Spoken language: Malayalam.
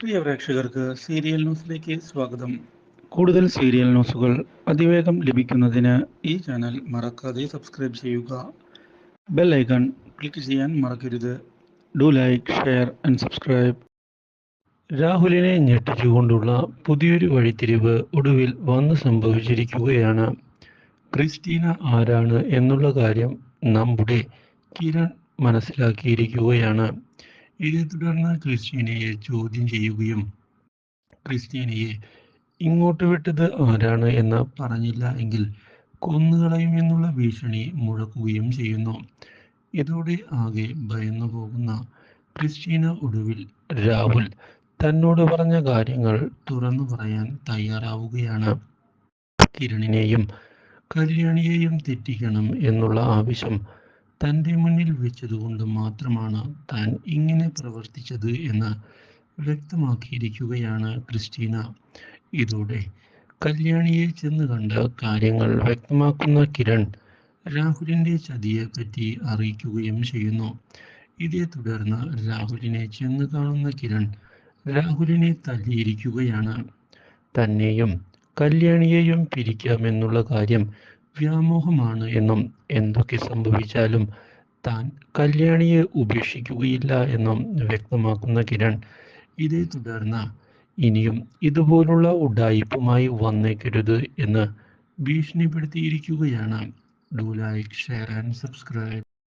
പ്രിയ പ്രേക്ഷകർക്ക് സീരിയൽ ന്യൂസിലേക്ക് സ്വാഗതം. കൂടുതൽ സീരിയൽ ന്യൂസുകൾ അതിവേഗം ലഭിക്കുന്നതിന് ഈ ചാനൽ മറക്കാതെ സബ്സ്ക്രൈബ് ചെയ്യുക. ബെൽ ഐക്കൺ ക്ലിക്ക് ചെയ്യാൻ മറക്കരുത്. Do like, share and subscribe. രാഹുലിനെ ഞെട്ടിച്ചുകൊണ്ടുള്ള പുതിയൊരു വഴിത്തിരിവ് ഒടുവിൽ വന്നു സംഭവിച്ചിരിക്കുകയാണ്. ക്രിസ്റ്റീന ആരാണ് എന്നുള്ള കാര്യം നമ്മുടെ കിരൺ മനസ്സിലാക്കിയിരിക്കുകയാണ്. ഇതേ തുടർന്ന് ക്രിസ്റ്റീനയെ ചോദ്യം ചെയ്യുകയും ക്രിസ്റ്റീനയെ ഇങ്ങോട്ട് വിട്ടത് ആരാണ് എന്ന് പറഞ്ഞില്ല എങ്കിൽ കൊന്നുകളയും എന്നുള്ള ഭീഷണി മുഴക്കുകയും ചെയ്യുന്നു. ഇതോടെ ആകെ ഭയന്നു പോകുന്ന ക്രിസ്റ്റീന ഒടുവിൽ രാഹുൽ തന്നോട് പറഞ്ഞ കാര്യങ്ങൾ തുറന്നു പറയാൻ തയ്യാറാവുകയാണ്. കിരണിനെയും കല്യാണിയെയും തെറ്റിക്കണം എന്നുള്ള ആവശ്യം തൻ്റെ മുന്നിൽ വെച്ചതുകൊണ്ട് മാത്രമാണ് താൻ ഇങ്ങനെ പ്രവർത്തിച്ചത് എന്ന് വ്യക്തമാക്കിയിരിക്കുകയാണ് ക്രിസ്റ്റീന. ഇതോടെ കല്യാണിയെ ചെന്ന് കണ്ട് കാര്യങ്ങൾ വ്യക്തമാക്കുന്ന കിരൺ രാഹുലിൻ്റെ ചതിയെപ്പറ്റി അറിയിക്കുകയും ചെയ്യുന്നു. ഇതേ തുടർന്ന് രാഹുലിനെ ചെന്ന് കാണുന്ന കിരൺ രാഹുലിനെ തല്ലിയിരിക്കുകയാണ്. തന്നെയും കല്യാണിയെയും പിരിക്കാമെന്നുള്ള കാര്യം വ്യാമോഹമാണ് എന്നും എന്തൊക്കെ സംഭവിച്ചാലും താൻ കല്യാണിയെ ഉപേക്ഷിക്കുകയില്ല എന്നും വ്യക്തമാക്കുന്ന കിരൺ ഇതേ തുടർന്ന് ഇനിയും ഇതുപോലുള്ള ഉഡായിപ്പുമായി വന്നേക്കരുത് എന്ന് ഭീഷണിപ്പെടുത്തിയിരിക്കുകയാണ്. Do like, share and subscribe.